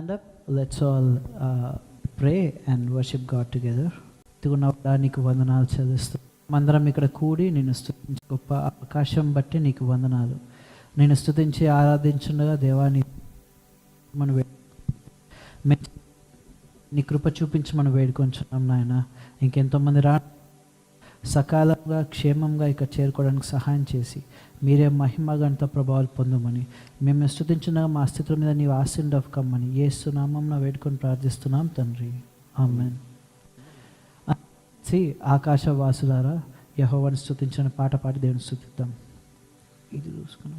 Stand up, let's all pray and worship God together. నీకు వందనాలు చెల్లిస్తూ అందరం ఇక్కడ కూడి నేను స్తుతించే గొప్ప అవకాశం బట్టి నీకు వందనాలు. నేను స్తుతించి ఆరాధించుండగా దేవాన్ని మనం నీ కృప చూపించి మనం వేడుకొంచున్నాం నాయన. ఇంకెంతోమంది సకాలంగా క్షేమంగా ఇక్కడ చేరుకోవడానికి సహాయం చేసి మీరే మహిమ గంట ప్రభావాలు పొందమని మేము స్తుతించుండగా మా స్థితుల మీద నీవు ఆశీర్వాదం కమ్మని యేసు నామమున వేడుకొని ప్రార్థిస్తున్నాం తండ్రి, ఆమేన్. ఆకాశవాసులారా యెహోవాను స్తుతించిన పాట పాడి దేవుని స్తుతిద్దాం. ఇది చూసుకొని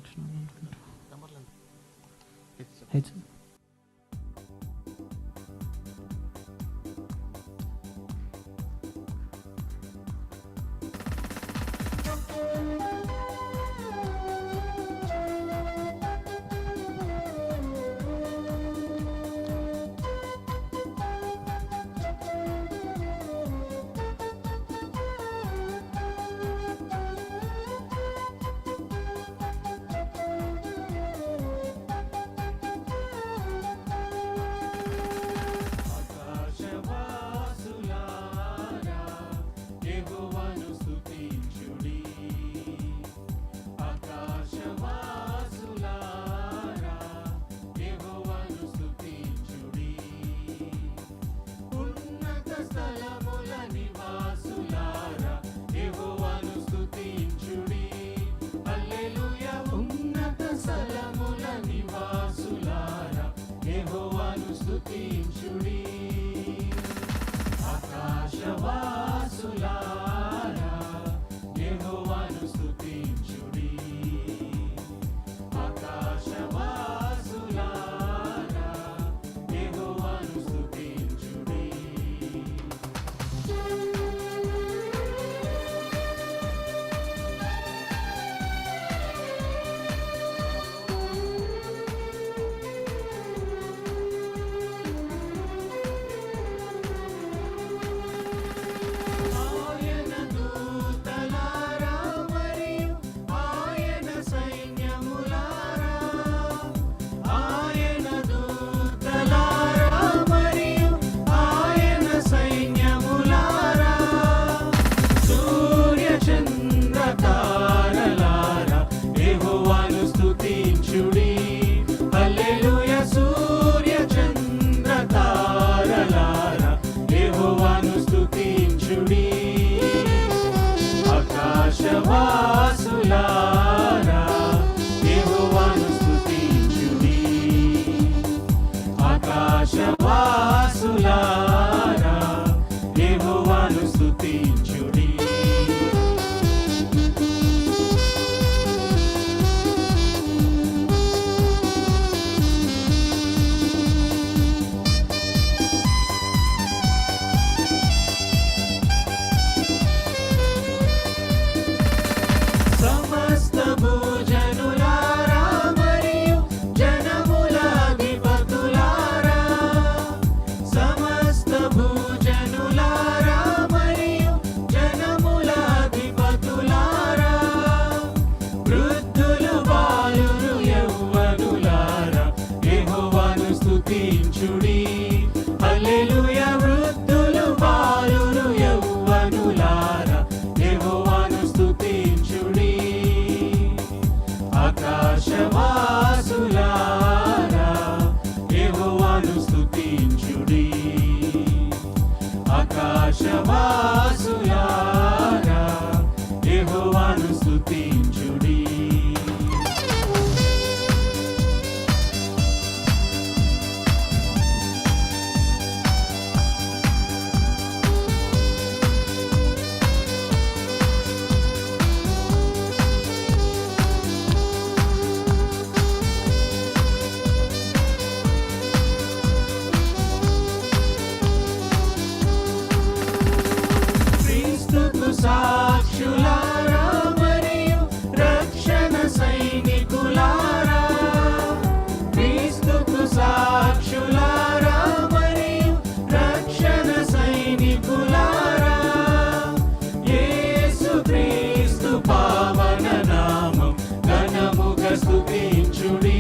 స్తుతించుడి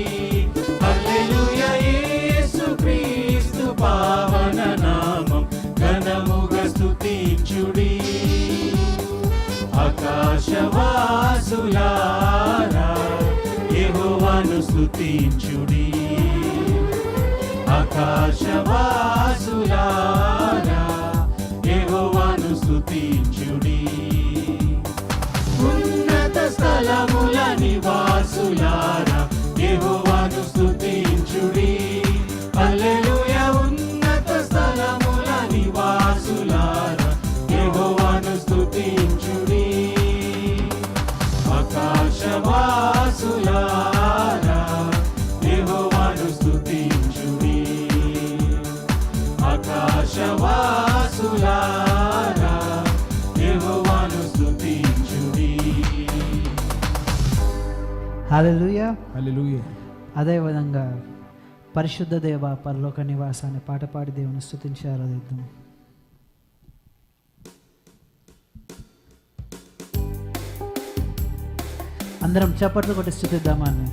హల్లెలూయా యేసు క్రీస్తు యెహోవాను స్తుతించుడి. ఆకాశవాసులారా యెహోవాను స్తుతించుడి. ఉన్నత స్థలముల నివాసులారా యెహోవాను స్తుతించుడి. హల్లెలూయా. ఉన్నత స్థలముల నివాసులారా యెహోవాను స్తుతించుడి. ఆకాశవాసులారా యెహోవాను స్తుతించుడి. ఆకాశవాసులారా యెహోవాను స్తుతించుడి. హల్లెలూయా. హల్లెలూయా. అదేవిధంగా పరిశుద్ధ దేవ పరలోక నివాసాన్ని పాట పాడి దేవుని స్తుతించి ఆరాధిద్దాం. అందరం చప్పట్లు కొట్టి స్తుతిద్దామని.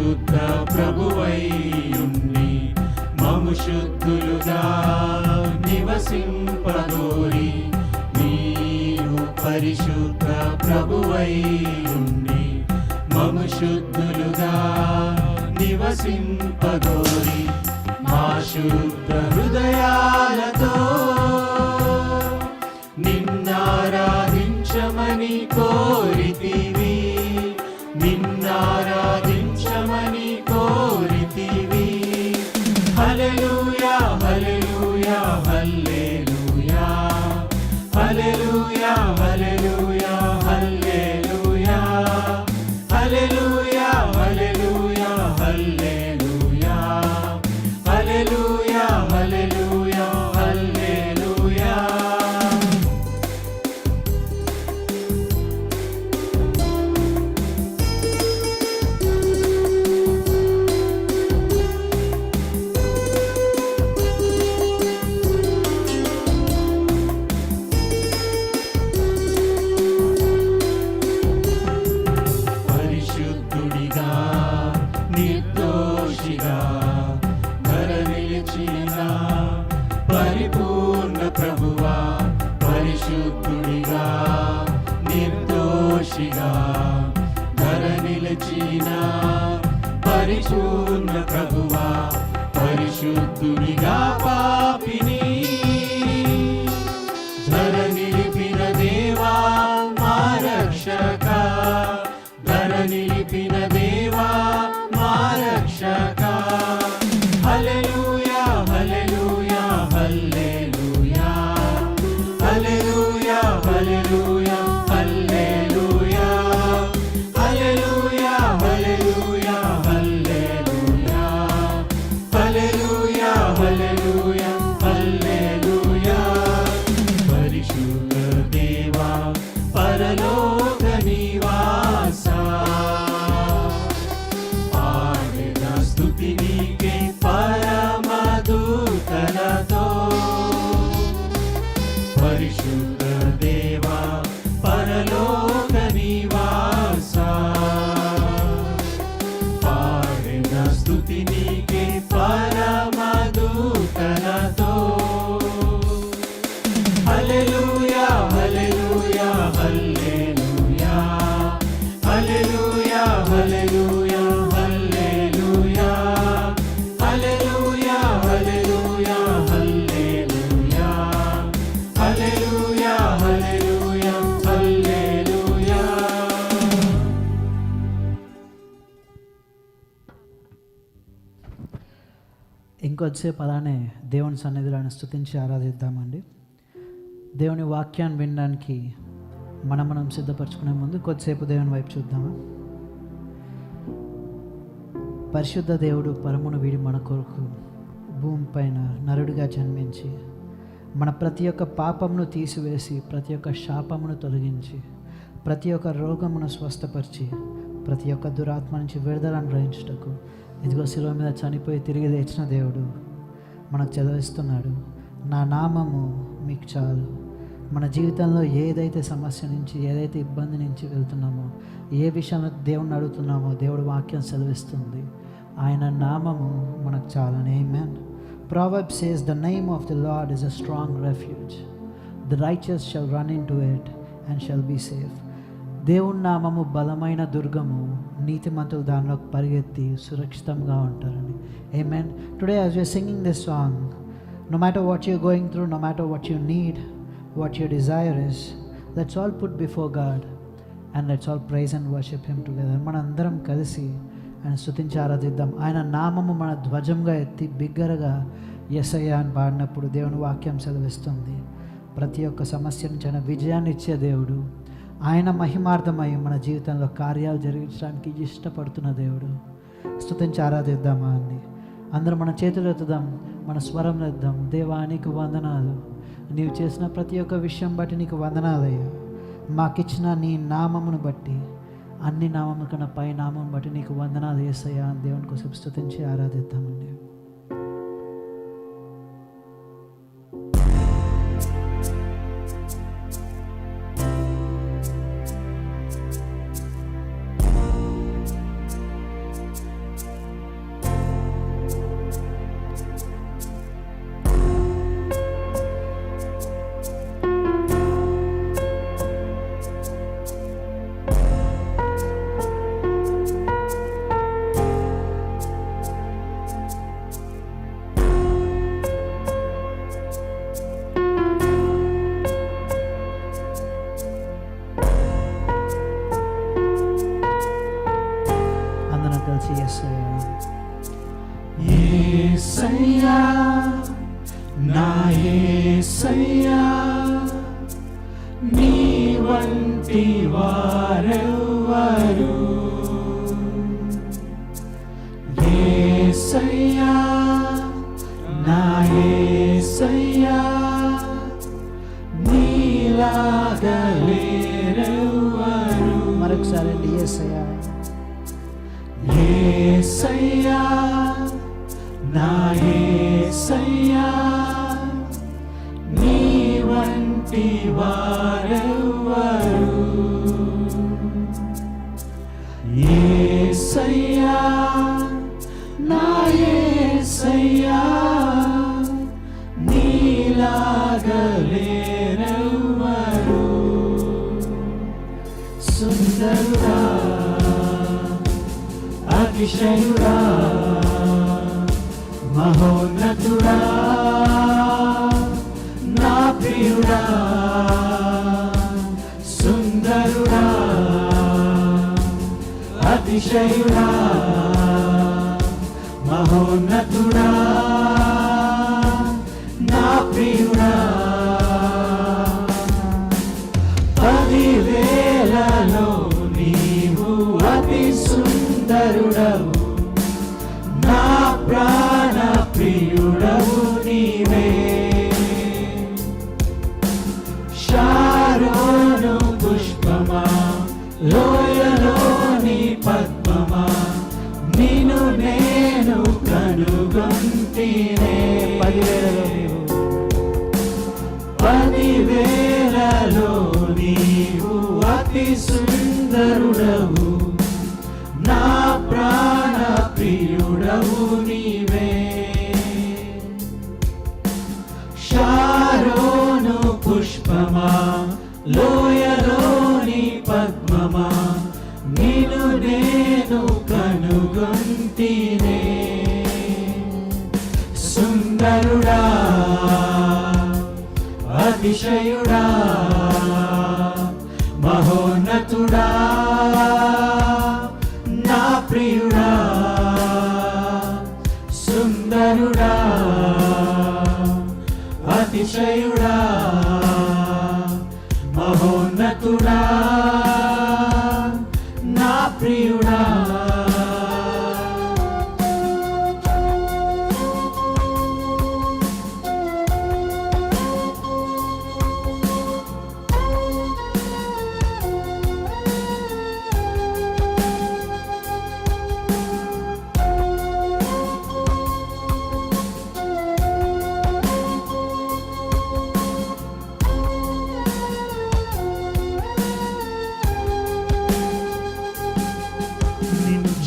పరిశుద్ధ ప్రభువైయుండి మము శుద్ధులుగా నివసింపగోరి నీవు పరిశుద్ధ ప్రభువైయుండి మము శుద్ధులుగా నివసింపగోరి మా శుద్ధ హృదయాలతో నిన్నారాధించమని కోరితివి, నిన్నారాధించమని కోరితివి. హల్లెలూయా హల్లెలూయా హల్లెలూయా హల్లెలూయా హల్లెలూయా హల్లెలూయా హల్లెలూయా హల్లెలూయా హల్లెలూయా హల్లెలూయా హల్లెలూయా హల్లెలూయా. పరిశుద్ధుడిగా నిర్దోషిగా ధర నిలిచిన పరిపూర్ణ ప్రభువా, పరిశుద్ధుడిగా నిర్దోషిగా ధర నిలిచిన పరిపూర్ణ ప్రభువా, పరిశుద్ధుడిగా పాపిని ధర నిలిపిన దేవా మా రక్షక, ధర నిలిపిన దేవా మా రక్షక. హల్లెలూయా హల్లెలూయా హల్లెలూయా హల్లెలూయా హల్లెలూయా హల్లెలూయా హల్లెలూయా హల్లెలూయా హల్లెలూయా హల్లెలూయా హల్లెలూయా హల్లెలూయా. పరిశుద్ధ దేవా పరలోక నివాసా, పాడెద స్తుతి నీకే పరమదూతలతో. పరిశుద్ధ దేవా పరలోక నివాసా, పాడెద స్తుతి నీకే పరమదూతలతో. హల్లెలూయా హల్లెలూయా హల్లెలూయా హల్లెలూయా హల్లెలూయా హల్లెలూయా హల్లెలూయా హల్లెలూయా హల్లెలూయా హల్లెలూయా హల్లెలూయా హల్లెలూయా. ఇంకొద్దిసేపు అలానే దేవుని సన్నిధిలో ఆయన స్తుతించి ఆరాధిద్దామండి. దేవుని వాక్యాన్ని వినడానికి మనం సిద్ధపరచుకునే ముందు కొద్దిసేపు దేవుని వైపు చూద్దామా. పరిశుద్ధ దేవుడు పరమును వీడి మన కొరకు భూమి పైన నరుడిగా జన్మించి మన ప్రతి ఒక్క పాపమును తీసివేసి ప్రతి ఒక్క శాపమును తొలగించి ప్రతి ఒక్క రోగమును స్వస్థపరిచి ప్రతి ఒక్క దురాత్మ నుంచి విడుదల అనుగ్రహించుటకు ఇదిగో శిలువ మీద చనిపోయి తిరిగి లేచిన దేవుడు మనకు చదివిస్తున్నాడు, నా నామము మీకు చాలు. మన జీవితంలో ఏదైతే సమస్య నుంచి ఏదైతే ఇబ్బంది నుంచి వెళ్తున్నామో ఏ విషయంలో దేవుడిని అడుగుతున్నామో దేవుడు వాక్యం సెలవిస్తుంది, ఆయన నామము మనకు చాలని. ఆమేన్. Proverbs says the name of the Lord is a strong refuge. The righteous shall run into it and shall be safe. దేవుని నామము బలమైన దుర్గము, నీతిమంతులు దానిలోకి పరిగెత్తి సురక్షితంగా ఉంటారని. ఆమేన్. Today as we are singing this song, no matter what you're going through, no matter what you need, what your desire is, let's all put before God and let's all praise and worship Him together. మనందరం కలిసి ఆయన స్తుతించి ఆరాధిద్దాం. ఆయన నామము మన ధ్వజంగా ఎత్తి బిగ్గరగా యేసయ్య అని పాడినప్పుడు దేవుని వాక్యం సెలవిస్తుంది, ప్రతి ఒక్క సమస్య నుంచి ఆయన విజయాన్ని ఇచ్చే దేవుడు, ఆయన మహిమార్థమై మన జీవితంలో కార్యాలు జరిగించడానికి ఇష్టపడుతున్న దేవుడు. స్తుతించి ఆరాధిద్దామా అండి. అందరం మన చేతులు ఎత్తుదాం, మన స్వరం ఎద్దాం. దేవా నీకు వందనాలు, నీవు చేసిన ప్రతి ఒక్క విషయం బట్టి నీకు వందనాలయ్యా. మాకిచ్చిన నీ నామమును బట్టి, అన్ని నామముల కన్నా పై నామం బట్టి నీకు వందనాలు యేసయ్యా అని దేవుని కోసం స్తుతించి ఆరాధిద్దామండి. వంటి వారెవ్వరు. యేసయ్యా నా యేసయ్యా నీలాగా లేరెవ్వరు. మరొకసారి అండి, యేసయ్యా యేసయ్యా నా యేసయ్యా నీ వంటి వారెవ్వరు. యేసయ్యా నా యేసయ్యా నీలాగా లేరెవ్వరు. సుందరుడా అతిశయుడా మహోన్నతుడా నా ప్రియుడా. సుందరుడా అతిశయుడా మహోన్నతుడా నా ప్రియుడా. 10,000లో నీవు అతి సుందరుడవు, నా ప్రాణ ప్రియుడవు నీవే. షారోను పుష్పమా లోయలోని పద్మమా నిన్ను నేను కనుగొంటినే. 10,000లో నీవు అతి సుందరుడవు, నా ప్రాణ ప్రియుడవు నీవే. షారోను పుష్పమా లోయలోని పద్మమా నిన్ను నేను కనుగొంటినే. సుందరుడా అతిశయుడా మహోన్నతుడా నా ప్రియుడా. సుందరుడా అతిశయుడా మహోన్నతుడా నా ప్రియుడా.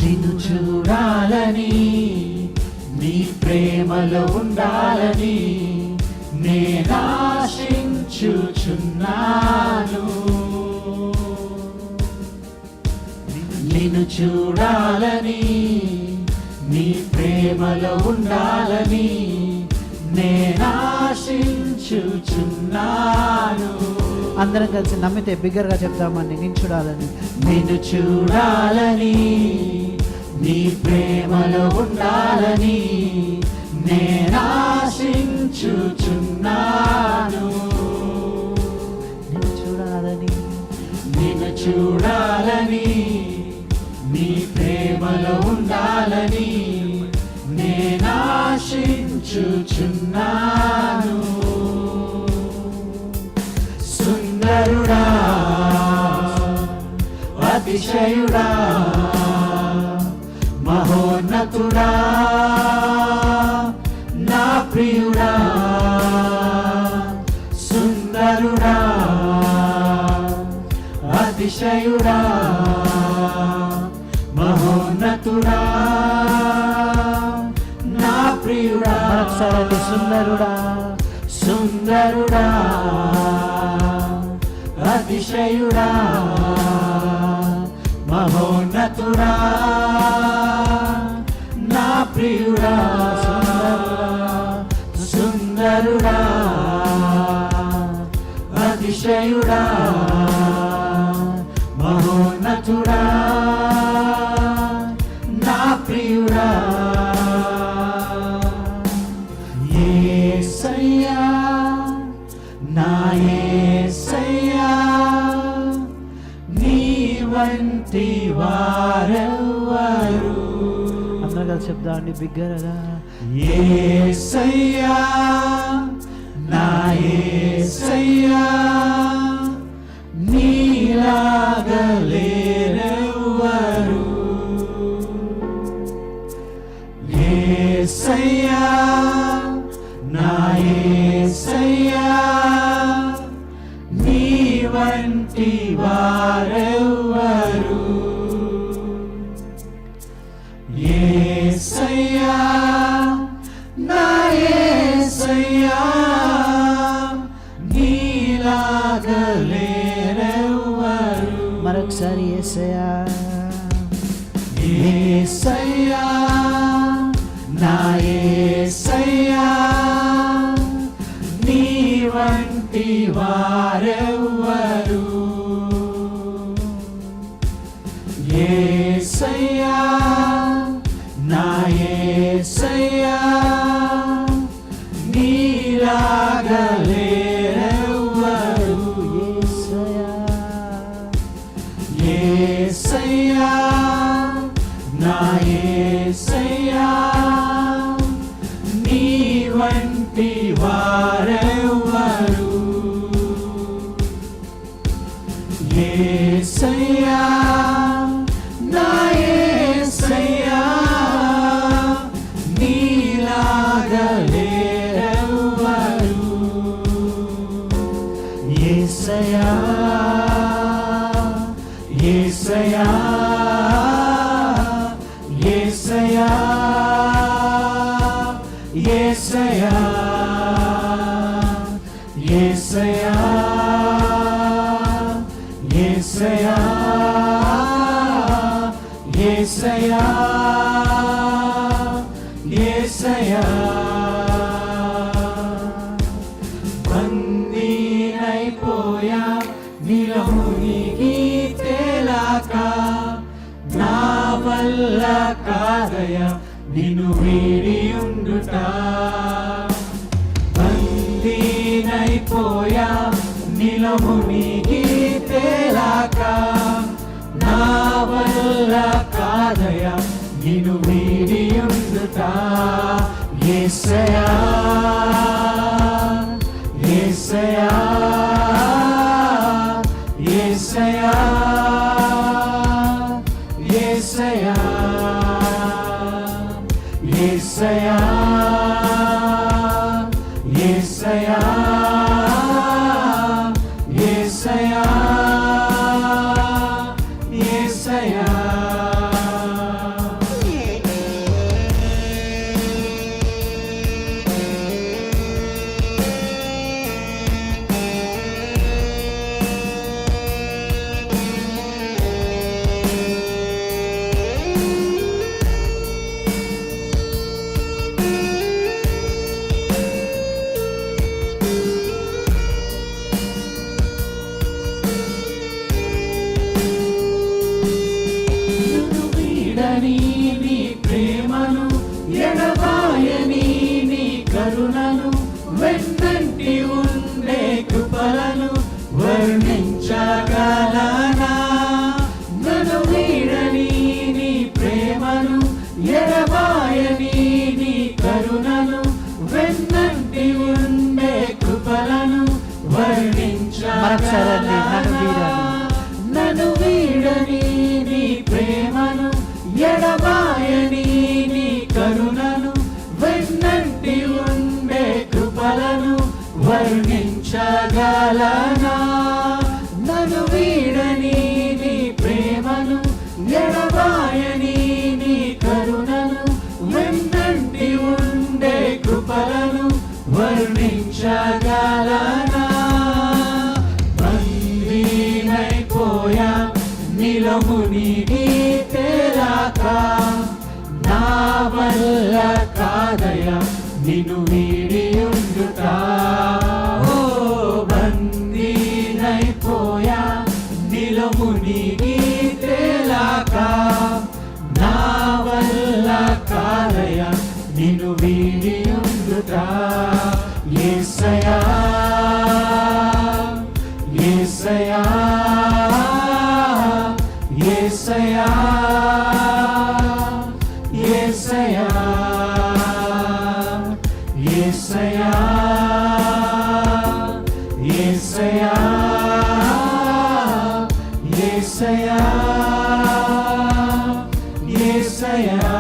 నిన్ను చూడాలని నీ ప్రేమలో ఉండాలని నేనాశించుచున్నాను. నిన్ను చూడాలని నీ ప్రేమలో ఉండాలని నేనాశించుచున్నాను. అందరం కలిసి నమ్మితే బిగ్గరగా చెప్తామండి, నేను చూడాలని. నిన్ను చూడాలని నీ ప్రేమలో ఉండాలని నేనాశించుచున్నాను. నిన్ను చూడాలని, నిన్ను చూడాలని నీ ప్రేమలో ఉండాలని నేనాశించుచున్నాను. సుందరుడా అతిశయుడా మహోన్నతుడా నా ప్రియుడా. సుందరుడా అతిశయుడా మహోన్నతుడా నా ప్రియుడా. మరొకసారి సుందరుడా సుందరుడా అతిశయుడా మహోన్నతుడా నా ప్రియుడా. సుందరుడా అతిశయుడా మహోన్నతుడా నా ప్రియుడా. యేసయ్యా నా యేసయ్యా వంటి వారెవ్వరు. అందరూ కలిసి చెప్దామండి బిగ్గరగా. యేసయ్యా నా యేసయ్యా నీలాగా లేరెవ్వరు. యేసయ్యా నా యేసయ్యా నీ వంటి వారెవ్వరు. యేసయ్యా నా యేసయ్యా నీలాగా లేరెవ్వరు. మరొకసారి యేసయ్యా యేసయ్యా నా యేసయ్యా నీ వంటి వారెవ్వరు. యేసయ్యా నా యేసయ్యా నీలాగా లేరెవ్వరు. యేసయ్యా నా యేసయ్యా నీ వంటి వారెవ్వరు. యేసయ్యా నా యేసయ్యా నీలాగా లేరెవ్వరు. యేసయ్యా యేసయ్యా యేసయ్యా యేసయ్యా యేసయ్యా యేసయ్యా యేసయ్యా యేసయ్యా బందీనైపోయా నీలో మునిగి తేలాక నా వల్ల కాదయ్యా నిన్ను వీడి ఉండుట. బందీనైపోయా నీలో మునిగి తేలాక నా వల్ల కాదయ్యా నిన్ను వీడి ఉండుట. యేసయ్యా యేసయ్యా యేసయ్యా యేసయ్యా యేసయ్యా యేసయ్యా యేసయ్యా యేసయ్యా నీ ప్రేమను ఎడబాయని నీ కరుణను వెన్నంటి ఉండే కృపలను వర్ణించగలనా. నన్ను వీడని నీ ప్రేమను ఎడబాయని నీ కరుణను వెన్నంటి ఉండే కృపలను వర్ణించగలనా. నన్ను వీడని నీ ప్రేమను ఎడబాయని నీ కరుణను వెన్నంటి ఉండే కృపలను వర్ణించగలనా. నన్ను వీడని నీ ప్రేమను ఎడబాయని నీ కరుణను వెన్నంటి ఉండే కృపలను వర్ణించగలనా. బందీనైపోయా నీలో మునిగి తేలాక నా వల్ల కాదయ్యా నిన్ను వీడి ఉండుట. ఓ బందీనైపోయా నీలో మునిగి తేలాక నా వల్ల కాదయ్యా నిన్ను వీడి ఉండుట. యేసయ్యా యేసయ్యా యేసయ్యా యేసయ్యా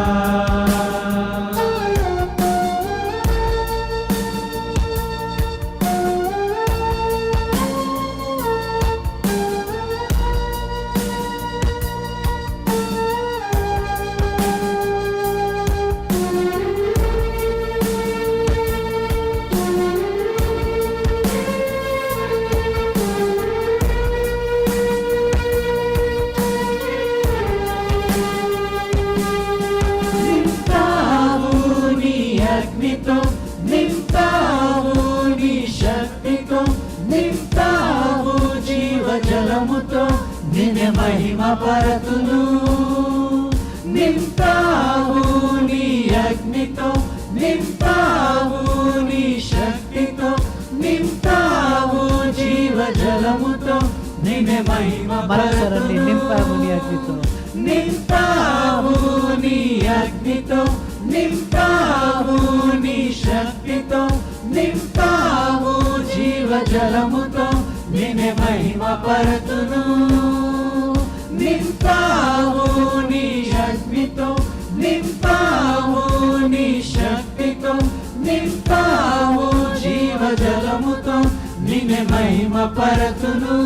నింపావు నీ శక్తితో నింపావు జీవజలముతో నిన్నే మహిమ పరతును నింపావు నీ అగ్నితో నింపావు నీ శక్తితో నింపావు జీవజలముతో నిన్నే మహిమ పరతును నింపావు నీ అగ్నితో నింపావు నీ అగ్నితో నింపావు నీ శక్తితో నింపావు జీవజలముతో నిన్నే మహిమ పరతును నింపావు నీ అగ్నితో నింపావు నీ శక్తితో నింపావు జీవజలముతో నిన్నే మహిమ పరతును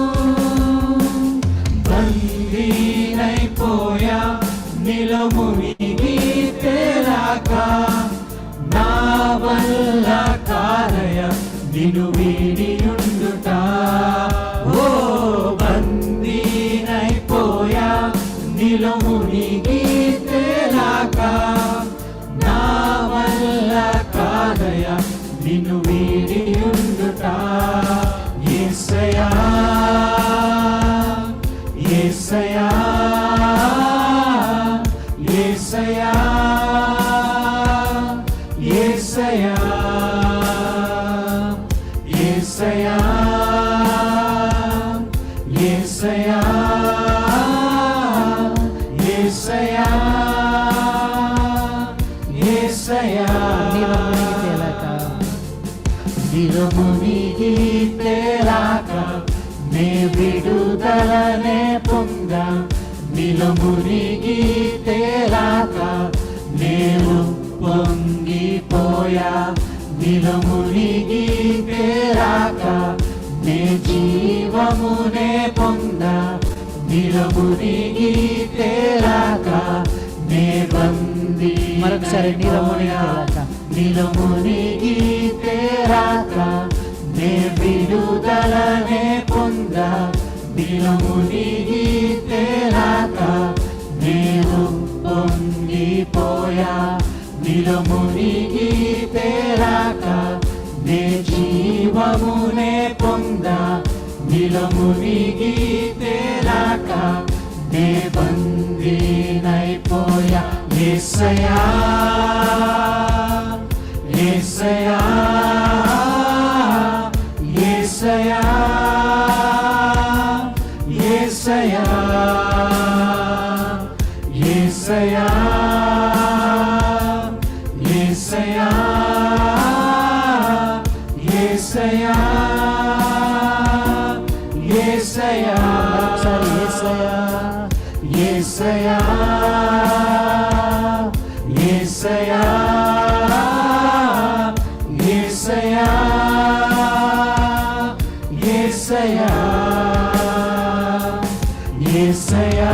బందీనైపోయా నీలో మునిగి తేలాక నా వల్ల కాదయ నిన్ను వీడియుండుట ఓ బందీనైపోయా నీలో మునిగి తేలాక నా వల్ల కాదయ నిన్ను వీడియుండుట యేసయ్యా యేసయ్యా యేసయ్యా యేసయ్యా యేసయ్యా యేసయ్యా యేసయ్యా యేసయ్యా నీలో మునిగి తేలాక నే విడుదలనే పొందా నీలో మునిగి తేలాక నేను పొంగిపోయా నీలో మునిగి తేలాక నే జీవమునే పొందా నీలో మునిగి తేలాక నే బందీ మరొకసారి నీలో మునిగి తేలాక నే విడుదలనే పొందా నీలో మునిగి తేలాక నేను పొంగిపోయా నీలో మునిగి తేలాక నే జీవమునే పొందా నీలో మునిగి తేలాక నే బందీనైపోయా యేసయ్యా యేసయ్యా యేసయ్యా యేసయ్యా యేసయ్యా యేసయ్యా యేసయ్యా యేసయ్యా యేసయ్యా యేసయ్యా యేసయ్యా యేసయ్యా యేసయ్యా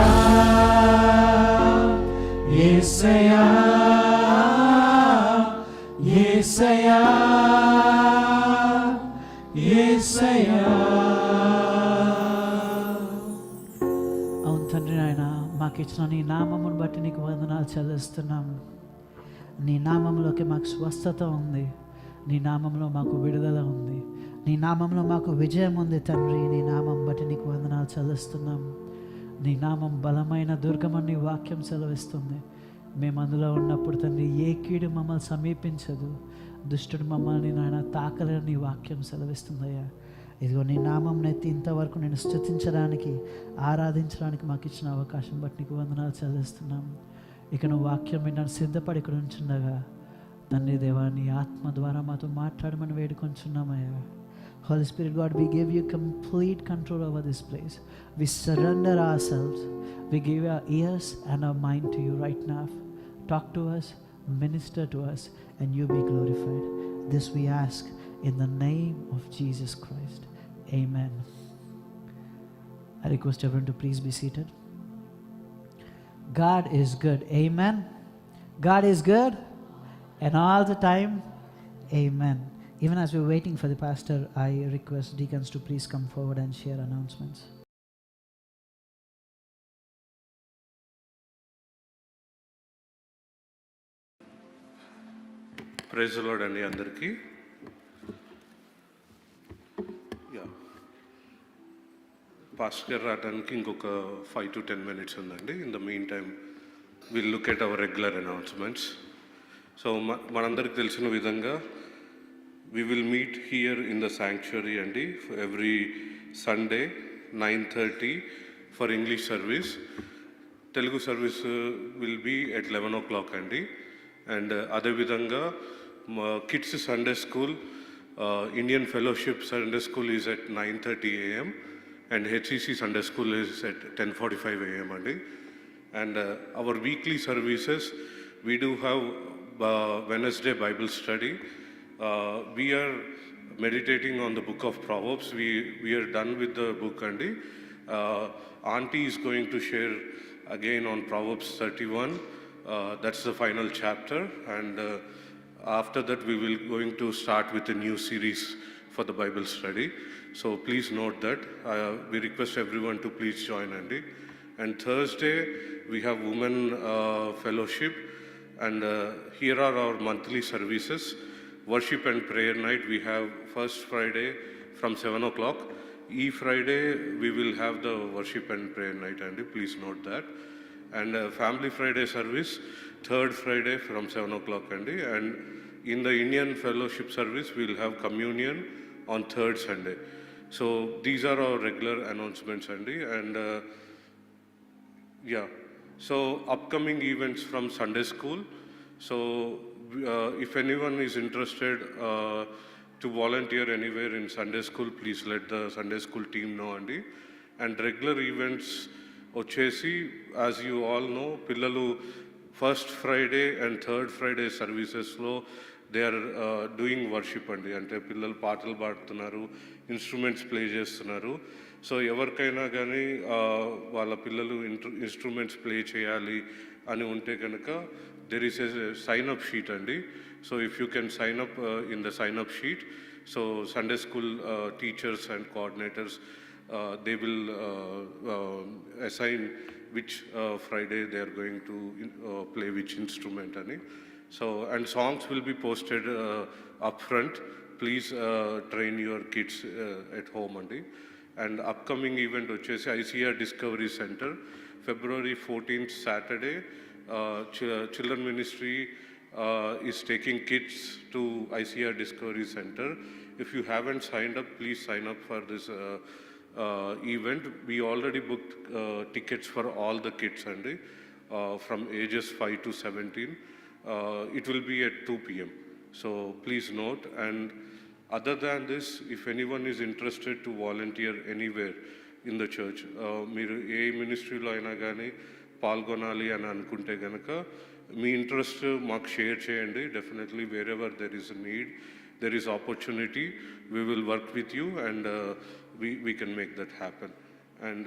యేసయ్యా యేసయ్యా యేసయ్యా. అవును తండ్రి నాయన, మాకు ఇచ్చిన నీ నామమును బట్టి నీకు వందనాలు చెల్లిస్తున్నాము. నీ నామంలోకి మాకు స్వస్థత ఉంది, నీ నామంలో మాకు విడుదల ఉంది, నీ నామంలో మాకు విజయం ఉంది తండ్రి. నీ నామం బట్టి నీకు వందనాలు చెల్లిస్తున్నాము. నీ నామం బలమైన దుర్గమని నీ వాక్యం సెలవిస్తుంది. మేము అందులో ఉన్నప్పుడు తండ్రి ఏ కీడు మమ్మల్ని సమీపించదు, దుష్టుడు మమ్మల్ని నాయన తాకలని నీ వాక్యం సెలవిస్తుందయ్యా. ఇదిగో నీ నామం నెత్తి ఇంతవరకు నేను స్తుతించడానికి, ఆరాధించడానికి మాకు ఇచ్చిన అవకాశం బట్టి నీకు వందనాలు చెల్లిస్తున్నాము. ఇక నువ్వు వాక్యం విన్నాను సిద్ధపడి ఇక్కడ ఉంచుండగా తండ్రి దేవా నీ ఆత్మ ద్వారా మాతో మాట్లాడమని వేడుకొంచున్నామయ్యా. Holy Spirit, God, we give you complete control over this place. We surrender ourselves. We give our ears and our mind to you right now. Talk to us, minister to us, and you be glorified. This we ask in the name of Jesus Christ. Amen. I request everyone to please be seated. God is good. Amen. God is good. And all the time, amen. Even as we're waiting for the pastor, I request deacons to please come forward and share announcements. Praise the lord అండి అందరికీ. Pastor గారు రావడానికి ఇంకొక 5 to 10 minutes ఉందండి. In the mean time will look at our regular announcements. So మనందరికి తెలిసిన విధంగా we will meet here in the sanctuary అండి every Sunday 9:30 for English service. Telugu service will be at 11 o'clock అండి. And అదేవిధంగా kids Sunday school, Indian fellowship Sunday school is at 9:30 a.m. and HCC Sunday school is at 10:45 a.m. అండి. And our weekly services, we do have Wednesday Bible study. We are meditating on the book of Proverbs. We are done with the book andi. Auntie is going to share again on Proverbs 31. That's the final chapter, and after that we will going to start with a new series for the Bible study. So please note that. We request everyone to please join andi. And Thursday we have women fellowship, and here are our monthly services. Worship and prayer night we have first Friday from 7 o'clock. Friday we will have the worship and prayer night andi. Please note that. And family Friday service third Friday from 7 o'clock andi. And in the Indian fellowship service we will have communion on third Sunday. So these are our regular announcements andi. And so upcoming events from Sunday school. So if anyone is interested to volunteer anywhere in Sunday school, please let the Sunday school team know andi. And regular events వచ్చేసి, as you all know, పిల్లలు first Friday and third Friday సర్వీసెస్లో they are doing worship అండి. అంటే పిల్లలు పాటలు పాడుతున్నారు, instruments play చేస్తున్నారు. So ఎవరికైనా కానీ వాళ్ళ పిల్లలు ఇన్స్ట్రుమెంట్స్ ప్లే చేయాలి అని ఉంటే కనుక there is a sign up sheet andi. So if you can sign up in the sign up sheet, so Sunday school teachers and coordinators, they will assign which Friday they are going to play which instrument ani. So and songs will be posted up front. Please train your kids at home andi. And upcoming event vachesi ICR Discovery Center, February 14th Saturday. Children Ministry is taking kids to ICR Discovery Center. If you haven't signed up, please sign up for this event. We already booked tickets for all the kids andi, from ages 5 to 17. It will be at 2 p.m. So please note. And other than this, if anyone is interested to volunteer anywhere in the church, మీరు ఏ మినిస్ట్రీలో అయినా కానీ పాల్గొనాలి అని అనుకుంటే కనుక మీ interest మాకు share చేయండి. Definitely wear ever there is need, there is opportunity, we will work with you and we can make that happen. And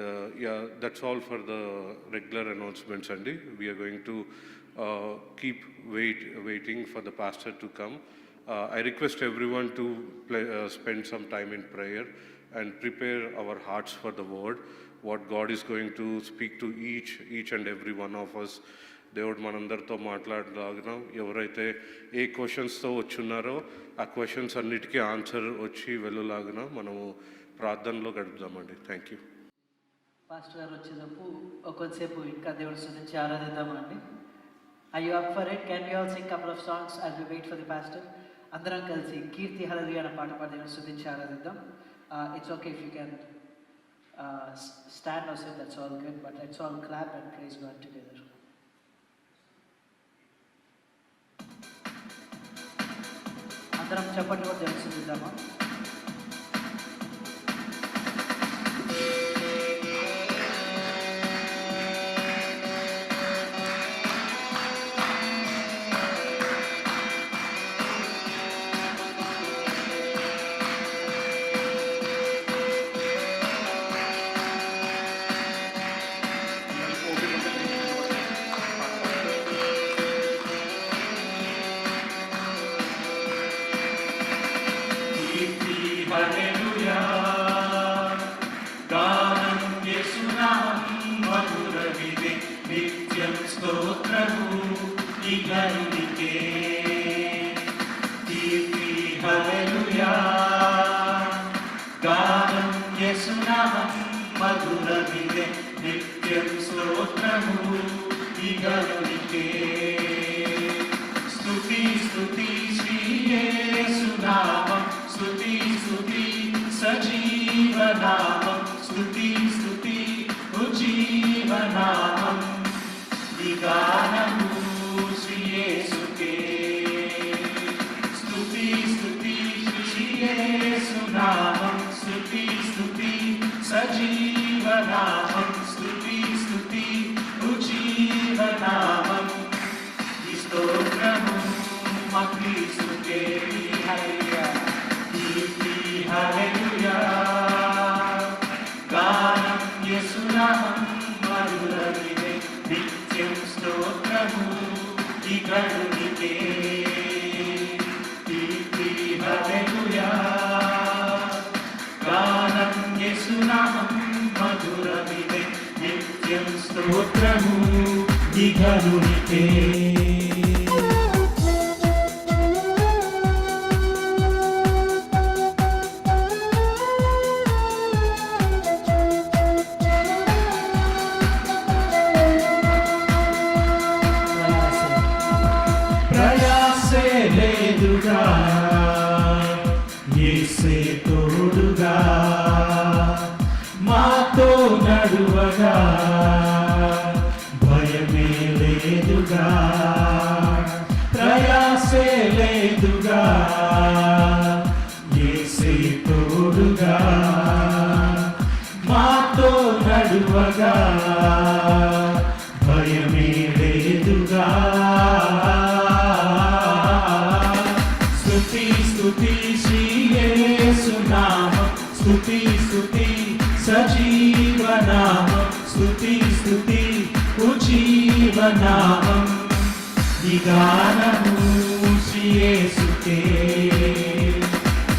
that's all for the regular announcements andi. We are going to keep waiting for the pastor to come. I request everyone to spend some time in prayer and prepare our hearts for the word, what God is going to speak to each and every one of us. దేవుడు మనందరితో మాట్లాడలాగిన ఎవరైతే ఏ క్వశ్చన్స్తో వచ్చున్నారో ఆ questions అన్నిటికీ answer వచ్చి వెళ్ళలాగిన మనము ప్రార్థనలో గడుపుదామండి. Thank you. Pastor గారు వచ్చేటప్పుడు కొంతసేపు ఇంకా దేవుడి స్తుతించి ఆరాధిద్దామండి. Are you up for it? Can we all sing couple of songs as we wait for the pastor? అందరం కలిసి కీర్తి హల్లెలూయా అనే పాట పాడి దేవుడిని స్తుతించి ఆరాధిద్దాం. It's okay if you can stand or sit, that's all good, but let's all clap and praise God together. అందరం చప్పట్లు కొట్టి దేవుడిని స్తుతిద్దామా? మధురమిదే నిత్యం స్తోత్రము ఇగలునికే స్తుతి స్తుతి శ్రీ యేసునామం స్తుతి స్తుతి సజీవనామం స్తుతి స్తుతి ఉజ్జీవనామం ఈ గానము శ్రీ యేసుకే స్తుతి స్తుతి శ్రీ యేసునామం స్తుతి స్తుతి సజీవనామం స్తుతి స్తుతి ఉజ్జీవనామం ఈ స్తోత్రము మా క్రీస్తుకే హల్లెలూయా కీర్తి హల్లెలూయా గానం యేసునామం మధురమిదే నిత్యం స్తోత్రము ఇగలునికే కీర్తి హల్లెలూయా గానం యేసునామం మధురమిదే నిత్యం స్తోత్రము ఇగలునికే ప్రయాసే లేదుగా యేసే తోడుగా మాతో నడువగా భయమే లేదుగా ప్రయాసే లేదుగా యేసే తోడుగా మాతో నడువగా భయమే లేదుగా స్తుతి స్తుతి శ్రీ యేసునామం స్తుతి స్తుతి సజీవనామం స్తుతి స్తుతి ఉజ్జీవనామం ఈ గానము శ్రీ యేసుకే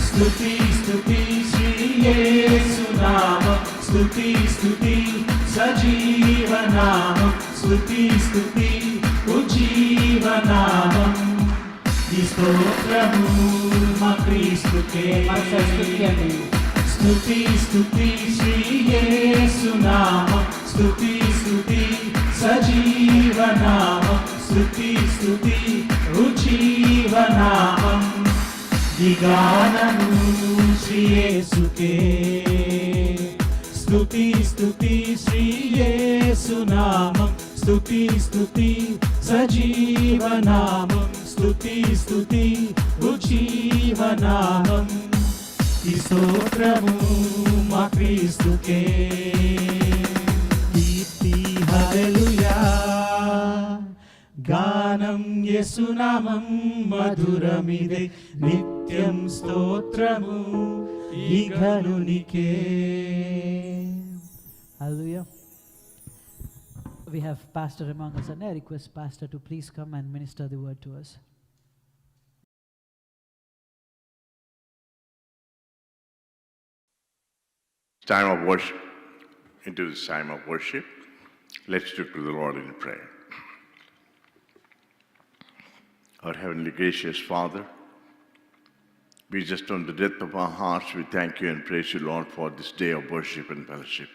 స్తుతి స్తుతి శ్రీ యేసునామం స్తుతి స్తుతి సజీవనామం స్తుతి స్తుతి ఉజ్జీవనామం ఈ స్తోత్రము మా క్రీస్తుకే స్తుతి స్తుతి శ్రీ యేసునామం స్తుతి స్తుతి సజీవనామం స్తుతి స్తుతి ఉజ్జీవనామం ఈ గానము శ్రీ యేసుకే స్తుతి స్తుతి శ్రీ యేసునామం స్తుతి స్తుతి సజీవనామం స్తుతి స్తుతి ఉజ్జీవనామం ఈ స్తోత్రము మా క్రీస్తుకే కీర్తి హల్లెలూయా గానం యేసునామం మధురమిదే నిత్యం స్తోత్రము ఇగలునికే Hallelujah. We have Pastor among us, and I request Pastor to please come and minister the word to us. Time of worship. Into this time of worship, let's look to the Lord in prayer. Our heavenly gracious Father, we just from the depth of our hearts, we thank you and praise you, Lord, for this day of worship and fellowship.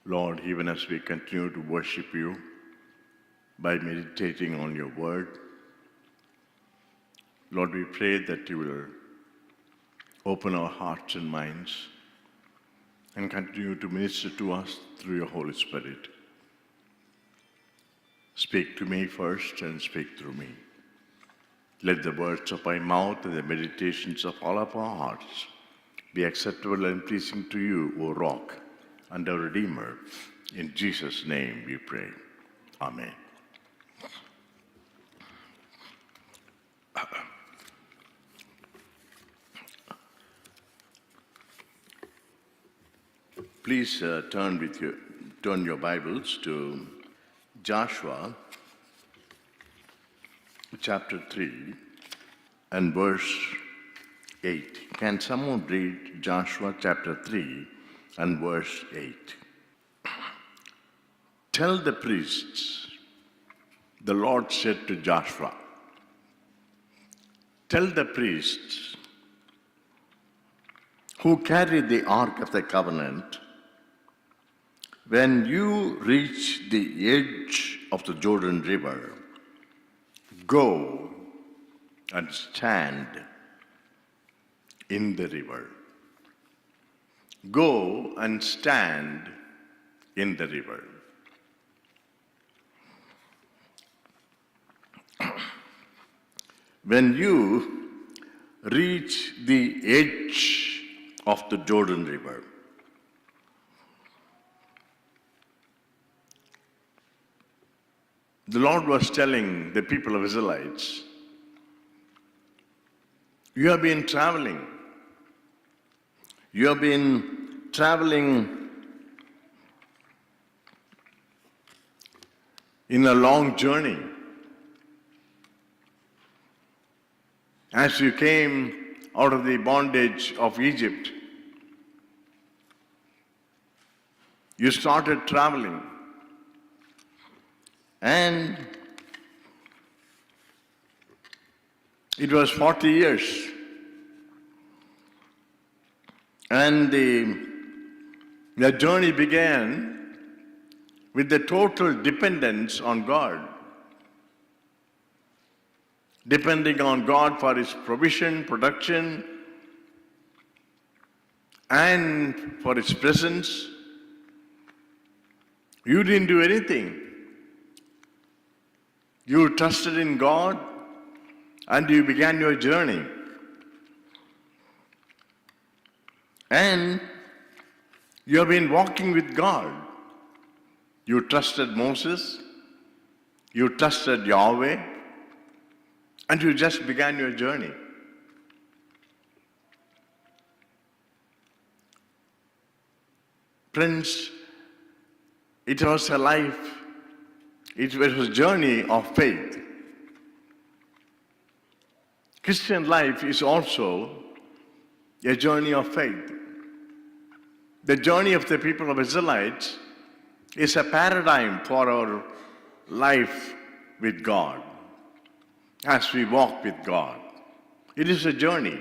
Lord, even as we continue to worship you by meditating on your word, Lord, we pray that you will open our hearts and minds and continue to minister to us through your Holy Spirit. Speak to me first and speak through me. Let the words of my mouth and the meditations of all of our hearts be acceptable and pleasing to you, O Rock and our Redeemer. In Jesus' name we pray. Amen. Please turn your Bibles to Joshua chapter 3 and verse 8. Can someone read Joshua chapter 3 and verse 8? Tell the priests, the Lord said to Joshua, tell the priests who carry the Ark of the Covenant, when you reach the edge of the Jordan River, go and stand in the river. Go and stand in the river. When you reach the edge of the Jordan River, the Lord was telling the people of Israelites, you have been traveling. You have been traveling in a long journey. As you came out of the bondage of Egypt, you started traveling. And it was 40 years. And the journey began with the total dependence on God. Depending on God for His provision, production, and for His presence. You didn't do anything. You trusted in God and you began your journey. And you have been walking with God. You trusted Moses, you trusted Yahweh, and you just began your journey. Friends, it was a life, it was a journey of faith. Christian life is also a journey of faith. The journey of the people of Israelites is a paradigm for our life with God, as we walk with God. It is a journey.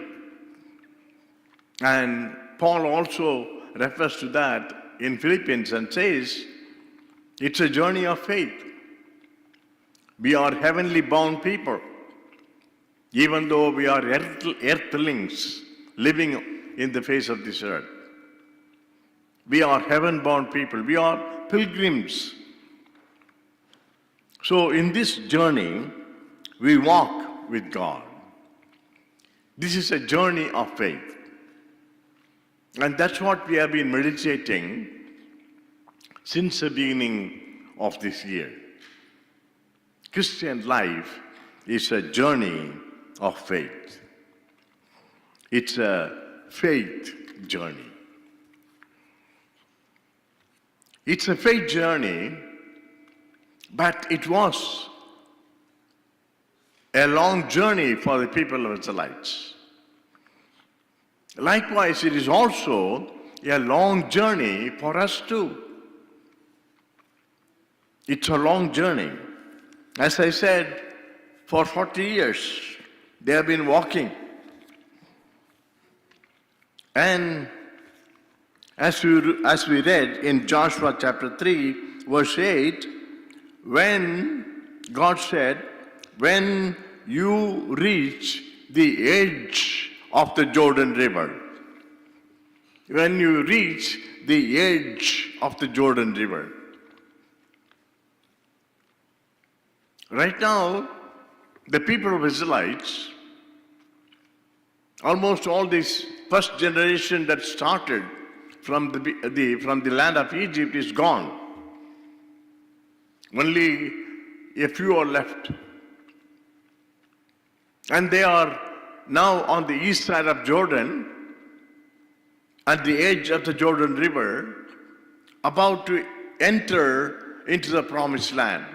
And Paul also refers to that in Philippians and says, it's a journey of faith. We are heavenly bound people. Even though we are earthlings living in the face of this earth. We are heaven-bound people. We are pilgrims. So in this journey, we walk with God. This is a journey of faith. And that's what we have been meditating since the beginning of this year. Christian life is a journey of faith. It's a faith journey. It's a faith journey, but it was a long journey for the people of Israelites. Likewise, it is also a long journey for us too. It's a long journey. As I said, for 40 years, they have been walking. And as we read in Joshua chapter 3, verse 8, when God said, when you reach the edge of the Jordan River, when you reach the edge of the Jordan River. Right now, the people of Israelites, almost all this first generation that started from the land of Egypt is gone. Only a few are left. And they are now on the east side of Jordan, at the edge of the Jordan River, about to enter into the promised land.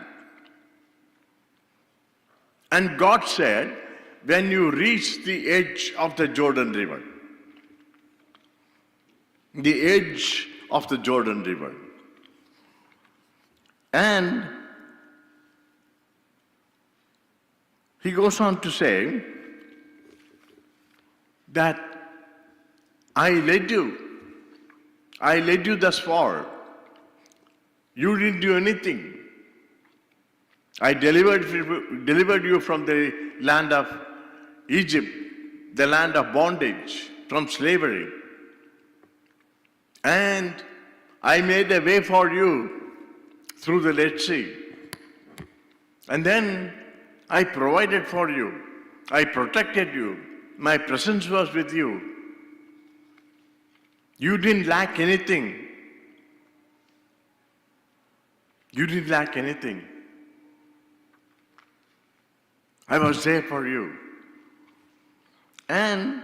And God said, when you reach the edge of the Jordan River, the edge of the Jordan River, and he goes on to say that I led you. I led you thus far. You didn't do anything. I delivered you from the land of Egypt, the land of bondage, from slavery. And I made a way for you through the Red Sea. And then I provided for you. I protected you. My presence was with you. You didn't lack anything. You didn't lack anything. I was there for you. And,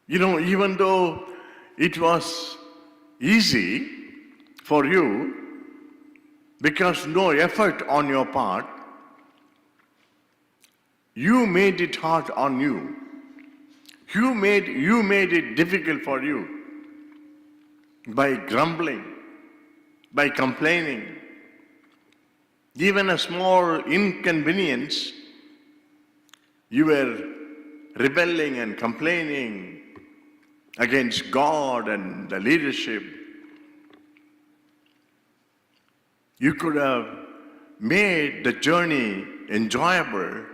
even though it was easy for you, because no effort on your part, you made it hard on you. You made it difficult for you by grumbling, by complaining. Even a small inconvenience, you were rebelling and complaining against God and the leadership. You could have made the journey enjoyable,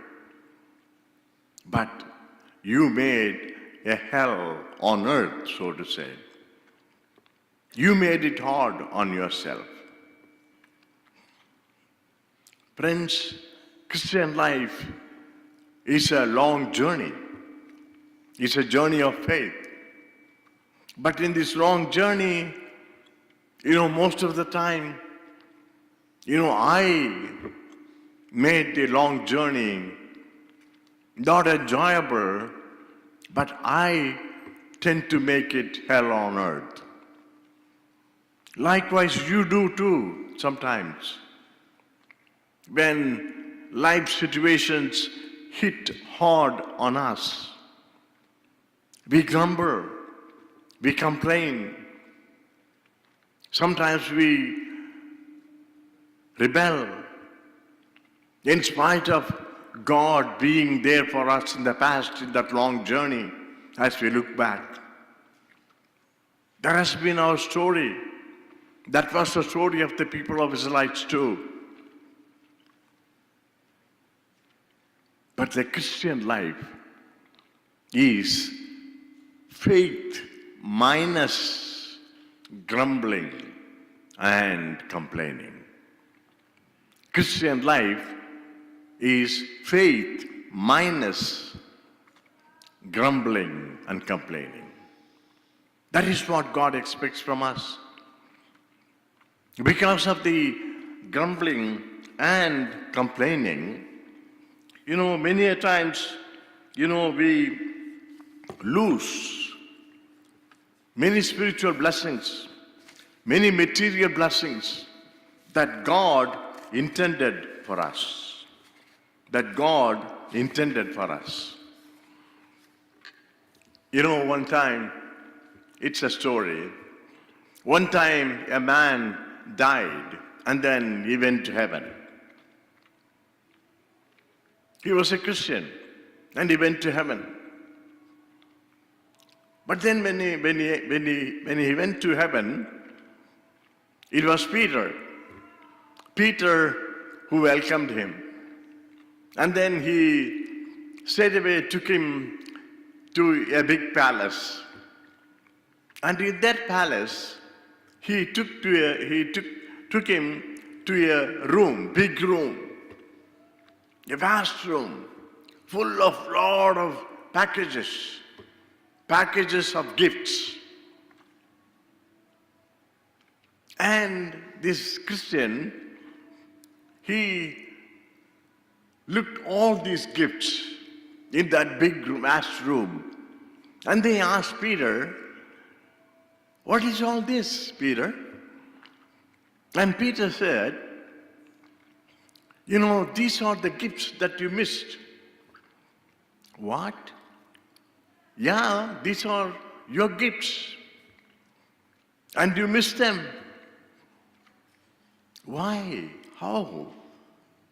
but you made a hell on earth, so to say. You made it hard on yourself. Friends, Christian life is a long journey. It's a journey of faith. But in this long journey, most of the time, I made the long journey not enjoyable, but I tend to make it hell on earth. Likewise, you do too, sometimes. When life situations hit hard on us, we grumble, we complain. Sometimes we rebel in spite of God being there for us in the past, in that long journey, as we look back. That has been our story. That was the story of the people of Israelites too. But the Christian life is faith minus grumbling and complaining. Christian life is faith minus grumbling and complaining. That is what God expects from us. Because of the grumbling and complaining, many a times, we lose many spiritual blessings, many material blessings that God intended for us. That God intended for us. One time, it's a story. One time a man died and then he went to heaven. He was a Christian and he went to heaven. But then when he went to heaven, it was Peter who welcomed him. And then he straightaway took him to a big palace. And in that palace, he took him to a room, big room, a vast room, full of lot of packages of gifts. And this Christian, he looked all these gifts in that big vast room. And they asked Peter, "What is all this, Peter?" And Peter said, "These are the gifts that you missed." "What?" "Yeah, these are your gifts. And you missed them." "Why? How?"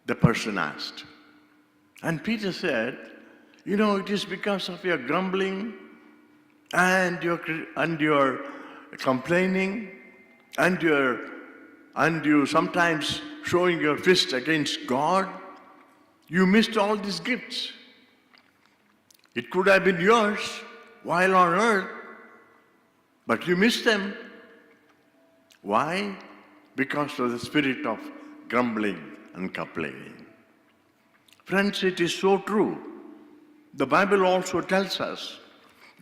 the person asked. And Peter said, You know, it is because of your grumbling and your complaining and you sometimes showing your fist against God. You missed all these gifts. It could have been yours while on earth, but you missed them. Why? Because of the spirit of grumbling and complaining. Friends, it is so true. The Bible also tells us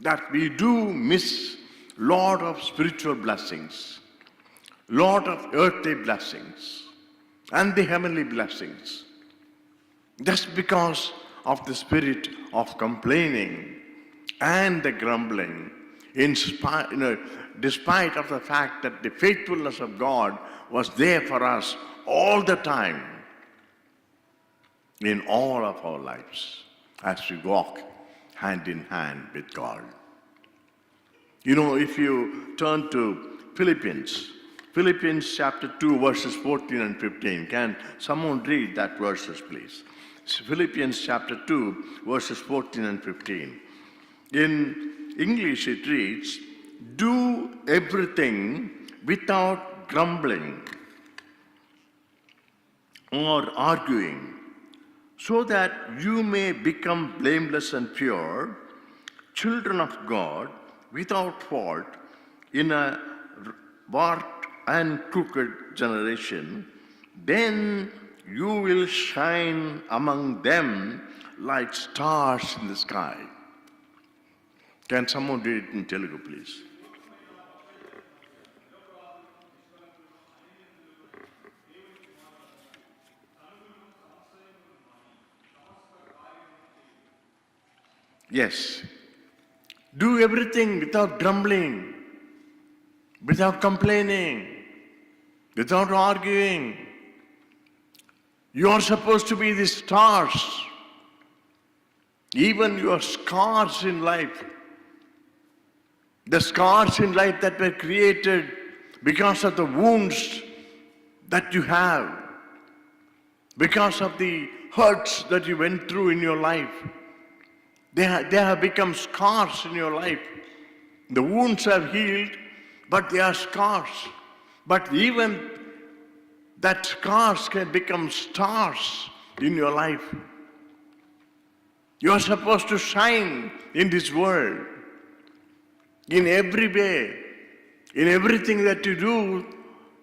that we do miss lot of spiritual blessings, lot of earthly blessings, and the heavenly blessings, just because of the spirit of complaining and the grumbling, despite of the fact that the faithfulness of God was there for us all the time in all of our lives as we walk hand in hand with God. You know, if you turn to Philippians chapter 2, verses 14 and 15. Can someone read that verses, please? Philippians chapter 2, verses 14 and 15. In English it reads, "Do everything without grumbling or arguing, so that you may become blameless and pure, children of God, without fault, in a warped and crooked generation. Then you will shine among them like stars in the sky." Can someone read it in Telugu, please? Yes. Do everything without grumbling, without complaining, without arguing. You are supposed to be the stars. Even your scars in life, the scars in life that were created because of the wounds that you have, because of the hurts that you went through in your life, they have become scars in your life. The wounds have healed, but they are scars. But even that scars can become stars in your life. You are supposed to shine in this world. In every way, in everything that you do,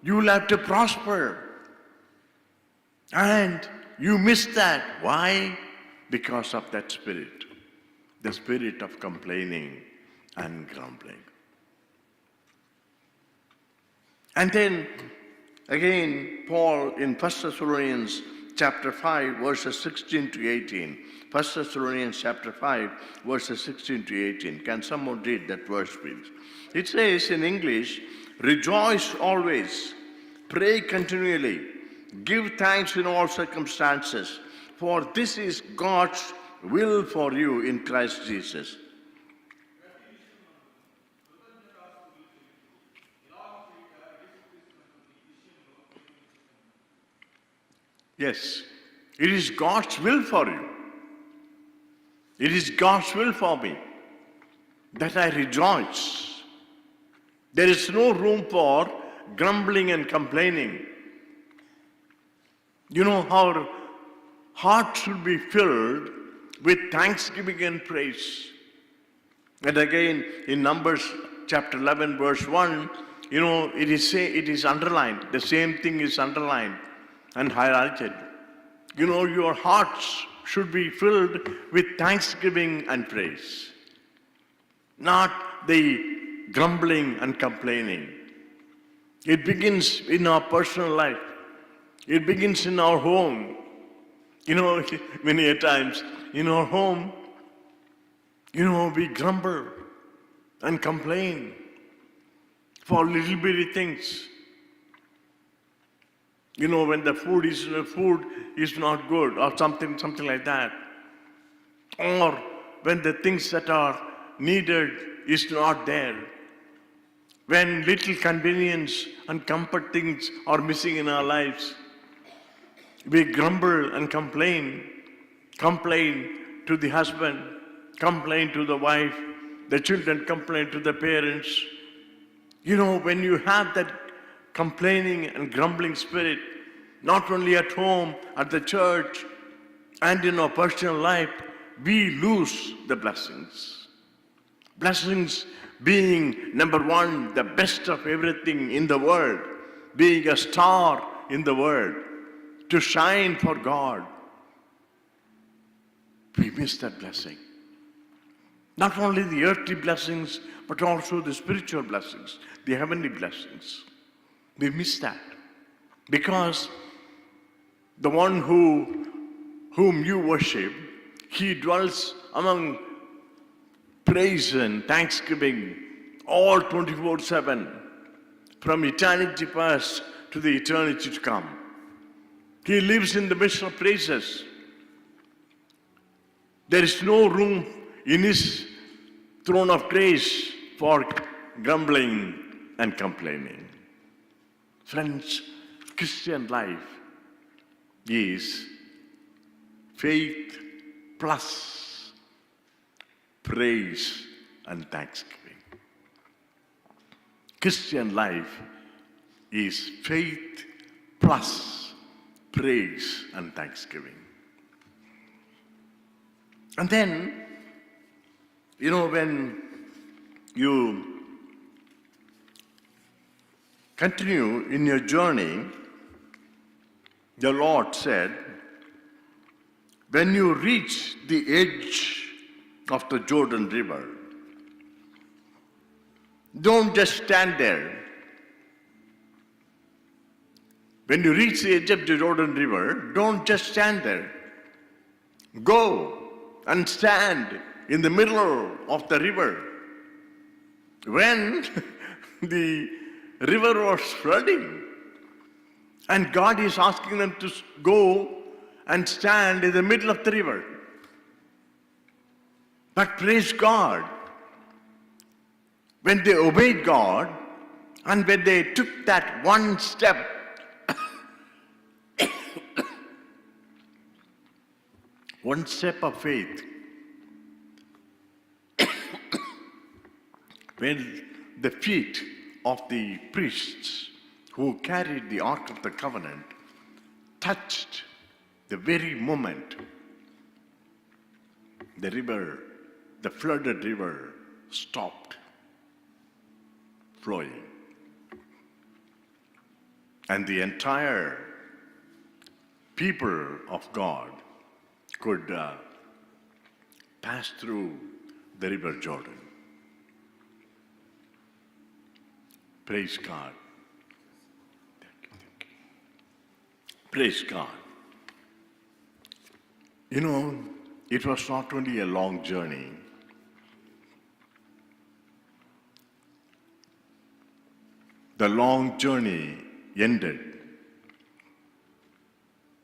you will have to prosper. And you miss that. Why? Because of that spirit. The spirit of complaining and grumbling. And then, again, Paul in 1 Thessalonians chapter 5, verses 16 to 18. 1 Thessalonians chapter 5, verses 16 to 18. Can someone read that verse, please? It says in English, "Rejoice always, pray continually, give thanks in all circumstances, for this is God's will for you in Christ Jesus." Yes, it is God's will for you. It is God's will for me that I rejoice. There is no room for grumbling and complaining. You know, our heart should be filled with thanksgiving and praise. And again, in Numbers chapter 11, verse 1, you know, it is underlined. The same thing is underlined and highlighted. You know, your hearts should be filled with thanksgiving and praise, not the grumbling and complaining. It begins in our personal life. It begins in our home. You know, many a times in our home, you know, we grumble and complain for little bitty things. You know, when the food is not good or something like that. Or when the things that are needed is not there. When little convenience and comfort things are missing in our lives, we grumble and complain to the husband, complain to the wife, the children complain to the parents. You know, when you have that complaining and grumbling spirit, not only at home, at the church, and in our personal life, we lose the blessings. Blessings being, number one, the best of everything in the world, being a star in the world, to shine for God. We miss that blessing. Not only the earthly blessings, but also the spiritual blessings, the heavenly blessings. We miss that. Because the one whom you worship, he dwells among praise and thanksgiving all 24/7, from eternity past to the eternity to come. He lives in the midst of praises. There is no room in his throne of grace for grumbling and complaining. Friends, Christian life is faith plus praise and thanksgiving. Christian life is faith plus praise and thanksgiving. And then, you know, when you continue in your journey, the Lord said, when you reach the edge of the Jordan River, don't just stand there. When you reach the edge of the Jordan River, don't just stand there. Go and stand in the middle of the river. When the river was flooding, and God is asking them to go and stand in the middle of the river. But praise God, when they obeyed God, and when they took that one step, one step of faith, when the feet of the priests who carried the Ark of the Covenant touched the very moment the river, the flooded river, stopped flowing. And the entire people of God could pass through the river Jordan. Praise God. Thank you. Praise God. You know, it was not only a long journey. The long journey ended.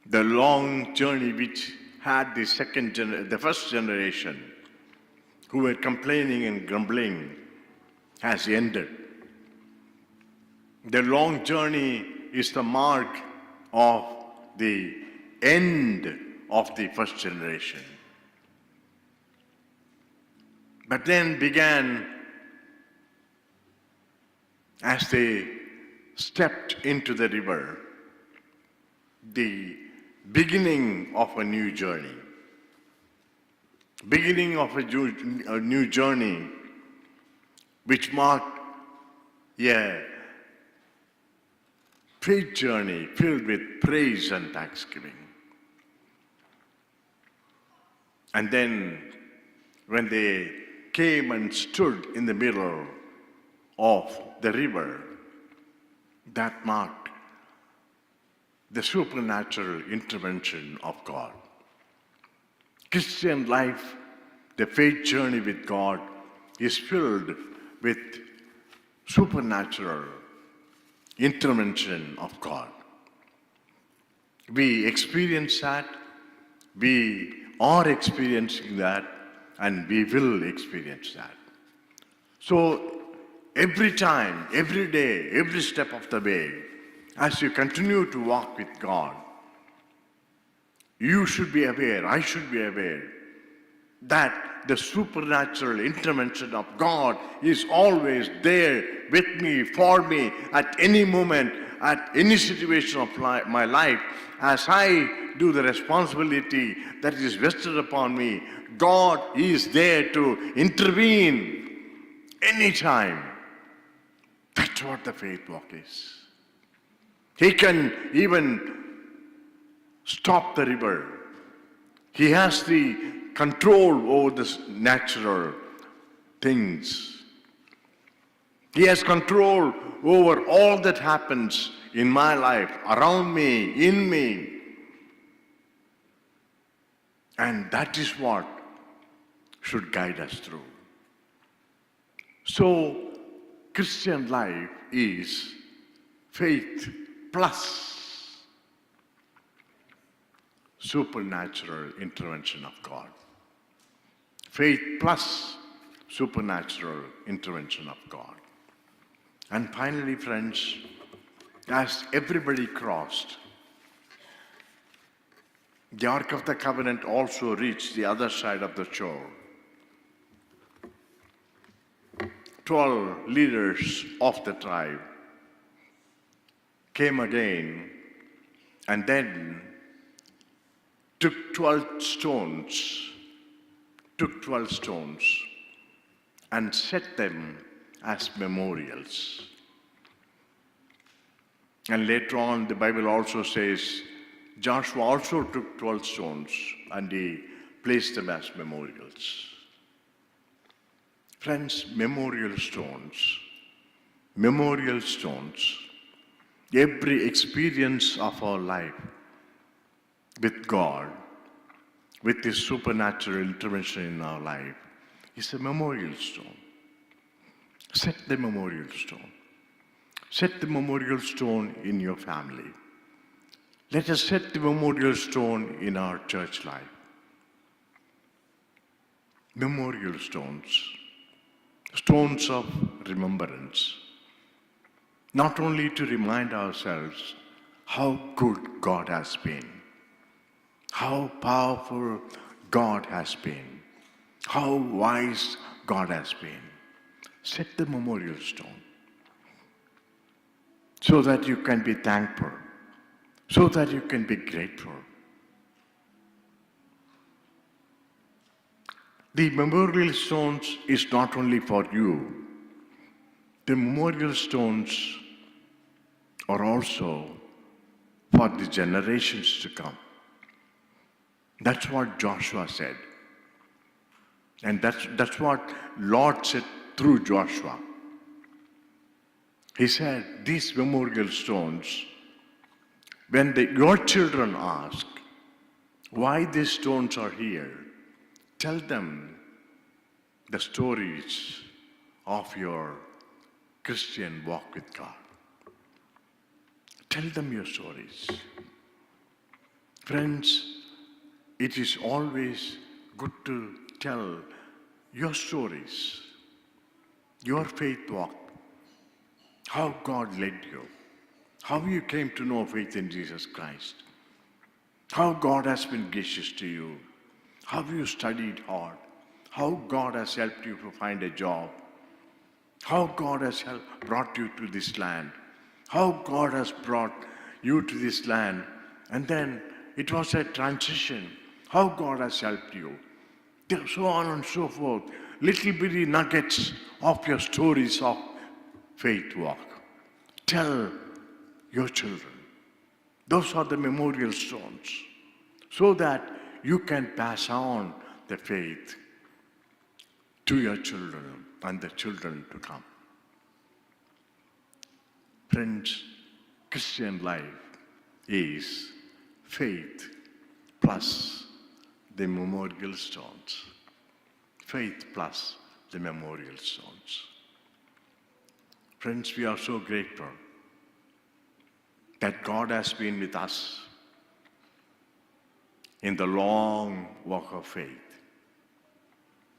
The long journey which had the first generation who were complaining and grumbling has ended. The long journey is the mark of the end of the first generation. But then began, as they stepped into the river, the beginning of a new journey. Beginning of a new journey which marked a faith journey filled with praise and thanksgiving. And then when they came and stood in the middle of the river, that marked the supernatural intervention of God. Christian life, the faith journey with God, is filled with supernatural intervention of God. We experience that, we are experiencing that, and we will experience that. So every time, every day, every step of the way, as you continue to walk with God, you should be aware, I should be aware, that the supernatural intervention of God is always there with me, for me, at any moment, at any situation of my life. As I do the responsibility that is vested upon me, God is there to intervene anytime. That's what the faith walk is. He can even stop the river. He has the control over the natural things. He has control over all that happens in my life, around me, in me. And that is what should guide us through. So, Christian life is faith plus supernatural intervention of God. Faith plus supernatural intervention of God. And finally, friends, as everybody crossed, the Ark of the Covenant also reached the other side of the shore. 12 leaders of the tribe came again and then took 12 stones and set them as memorials. And later on, the Bible also says, Joshua also took 12 stones and he placed them as memorials. Friends, memorial stones, every experience of our life with God, with His supernatural intervention in our life, is a memorial stone. Set the memorial stone. Set the memorial stone in your family. Let us set the memorial stone in our church life. Memorial stones. Stones of remembrance. Not only to remind ourselves how good God has been, how powerful God has been, how wise God has been. Set the memorial stone so that you can be thankful, so that you can be grateful. The memorial stones is not only for you. The memorial stones are also for the generations to come. That's what Joshua said. And that's what Lord said through Joshua. He said, these memorial stones, when your children ask why these stones are here, tell them the stories of your Christian walk with God. Tell them your stories. Friends, it is always good to tell your stories, your faith walk, how God led you, how you came to know faith in Jesus Christ, how God has been gracious to you, how you studied hard, how God has helped you to find a job, how God has brought you to this land, how God has brought you to this land, and then it was a transition, how God has helped you, so on and so forth. Little bitty nuggets of your stories of faith walk. Tell your children. Those are the memorial stones, so that you can pass on the faith to your children and the children to come. Friends, Christian life is faith plus the memorial stones. Faith plus the memorial stones. Friends, we are so grateful that God has been with us in the long walk of faith.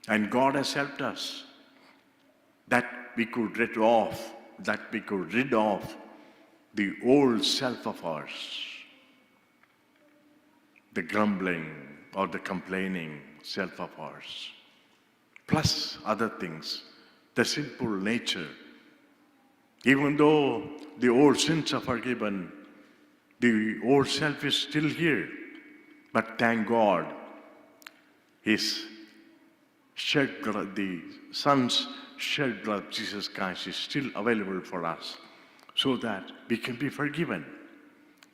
And God has helped us that we could rid off the old self of ours, the grumbling or the complaining self of ours, plus other things, the sinful nature. Even though the old sins are forgiven, the old self is still here. But thank God, His shed blood, the Son's shed blood, Jesus Christ, is still available for us so that we can be forgiven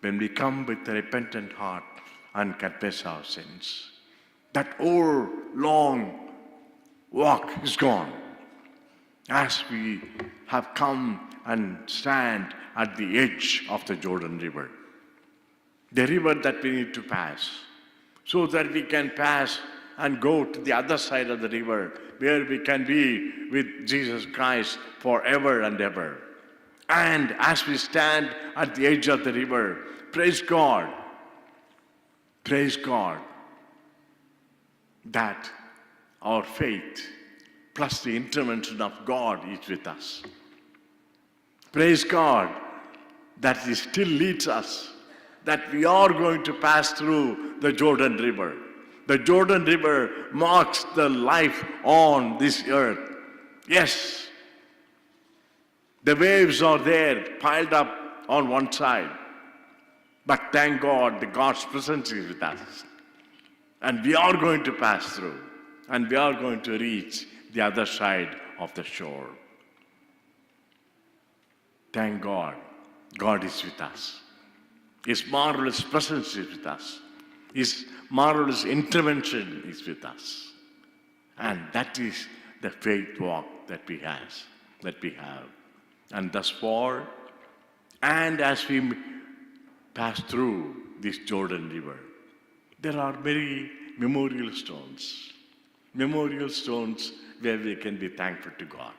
when we come with a repentant heart and confess our sins. That old long walk is gone as we have come and stand at the edge of the Jordan River, the river that we need to pass, so that we can pass and go to the other side of the river where we can be with Jesus Christ forever and ever. And as we stand at the edge of the river, praise God that our faith plus the intervention of God is with us. Praise God that He still leads us, that we are going to pass through the Jordan River. The Jordan River marks the life on this earth. Yes, the waves are there piled up on one side. But thank God, God's presence is with us. And we are going to pass through. And we are going to reach the other side of the shore. Thank God, God is with us. His marvelous presence is with us. His marvelous intervention is with us. And that is the faith walk that we have. And thus far, and as we pass through this Jordan River, there are many memorial stones where we can be thankful to God.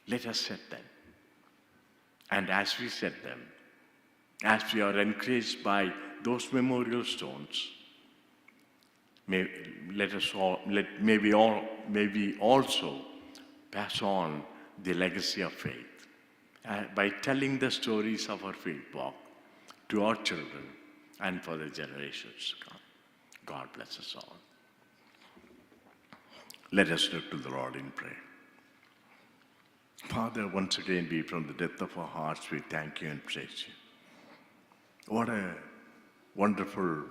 Let us set them. And as we set them, as we are encouraged by those memorial stones, may we also pass on the legacy of faith by telling the stories of our faith walk to our children and for the generations to come. God bless us all. Let us look to the Lord in prayer. Father, once again, from the depth of our hearts, we thank you and praise you. What a wonderful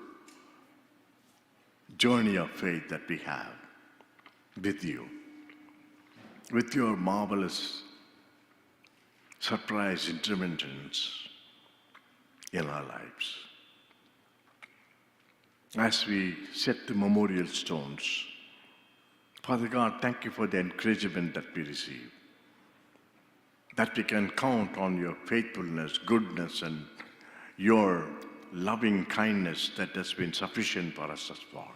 journey of faith that we have with you, with your marvelous surprise interventions in our lives. As we set the memorial stones, Father God, thank you for the encouragement that we receive, that we can count on your faithfulness, goodness, and your loving kindness that has been sufficient for us thus far.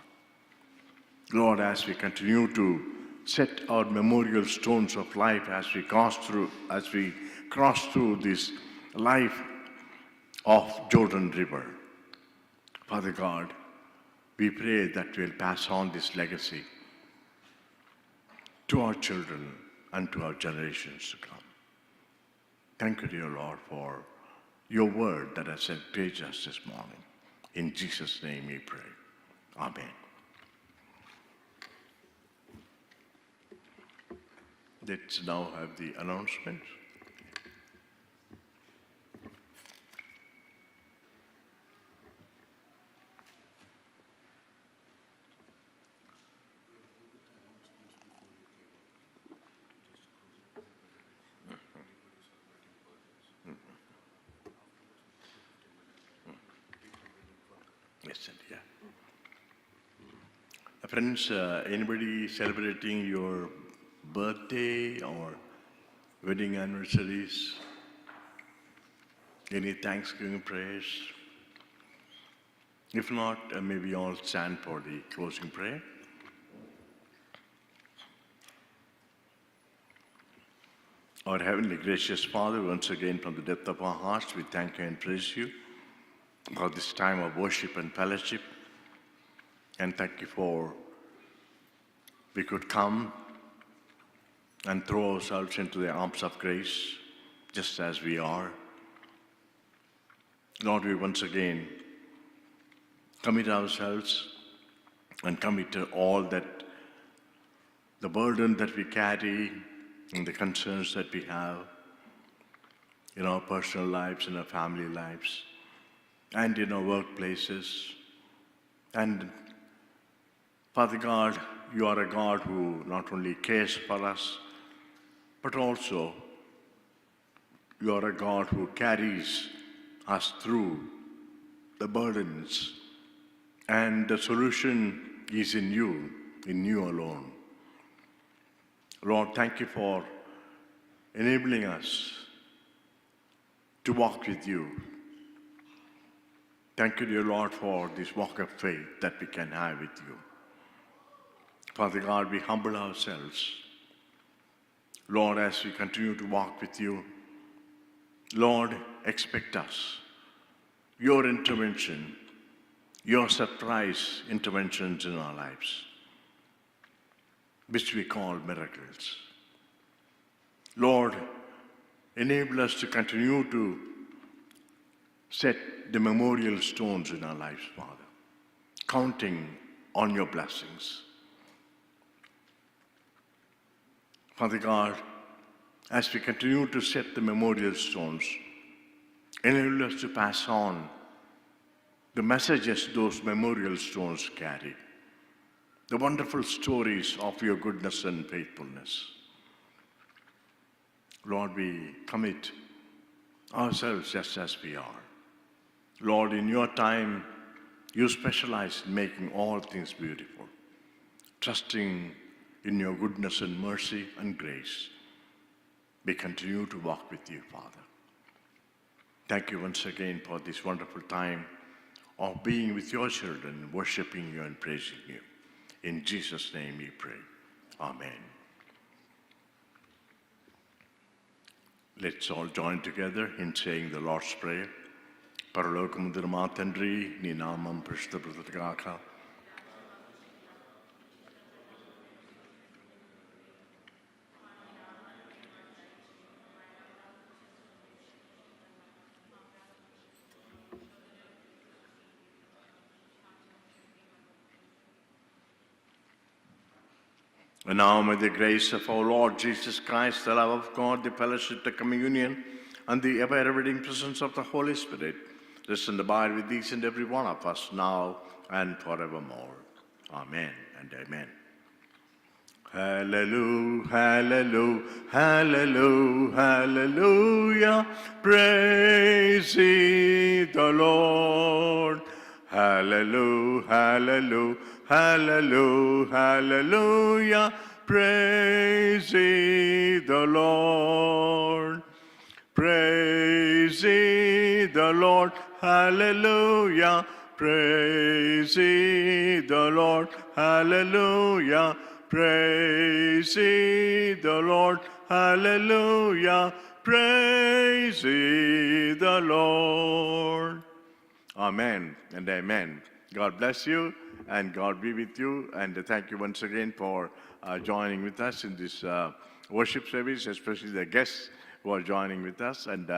Lord, as we continue to set our memorial stones of life as we cross through this life of Jordan River, Father God, we pray that we'll pass on this legacy to our children and to our generations to come. Thank you, dear Lord, for your word that has encouraged us this morning. In Jesus' name we pray. Amen. Let's now have the announcement. Yes, yeah. Friends, anybody celebrating your birthday or wedding anniversaries? Any Thanksgiving prayers? If not, maybe all stand for the closing prayer. Our heavenly gracious Father, once again from the depth of our hearts, we thank you and praise you for this time of worship and fellowship. And thank you for we could come and throw ourselves into the arms of grace just as we are. Lord, we once again commit ourselves and commit all that, the burden that we carry and the concerns that we have in our personal lives, in our family lives, and in our workplaces. And Father God, you are a God who not only cares for us, but also you are a God who carries us through the burdens. And the solution is in you alone. Lord, thank you for enabling us to walk with you. Thank you, dear Lord, for this walk of faith that we can have with you. Father God, we humble ourselves. Lord, as we continue to walk with you, Lord, expect us. Your intervention, your surprise interventions in our lives, which we call miracles. Lord, enable us to continue to set the memorial stones in our lives, Father, counting on your blessings. Father God, as we continue to set the memorial stones, enable us to pass on the messages those memorial stones carry, the wonderful stories of your goodness and faithfulness. Lord, we commit ourselves just as we are. Lord, in your time, you specialize in making all things beautiful. Trusting in your goodness and mercy and grace, we continue to walk with you, Father. Thank you once again for this wonderful time of being with your children, worshiping you and praising you. In Jesus' name we pray. Amen. Let's all join together in saying the Lord's Prayer. Paralokamundir ma tandri, ni namam prishtapratakaka. And now may the grace of our Lord Jesus Christ, the love of God, the fellowship, the communion, and the ever-abiding presence of the Holy Spirit rest and abide with each and every one of us now and forevermore. Amen and amen. Hallelujah, hallelujah, hallelujah, hallelujah. Praise ye the Lord. Hallelujah, hallelujah, hallelujah, hallelujah. Praise ye the Lord. Praise ye the Lord. Hallelujah. Praise ye the Lord. Hallelujah. Praise ye the Lord. Hallelujah. Praise ye the Lord. Amen and amen. God bless you and God be with you. And thank you once again for joining with us in this worship service, especially the guests who are joining with us. And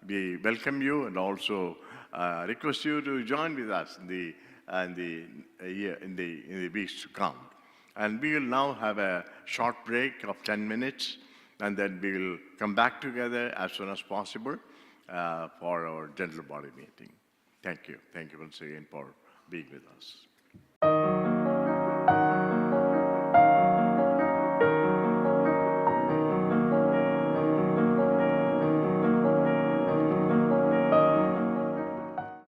we welcome you and also request you to join with us in the weeks to come. And we will now have a short break of 10 minutes, and then we will come back together as soon as possible for our general body meeting. Thank you. Thank you once again for being with us.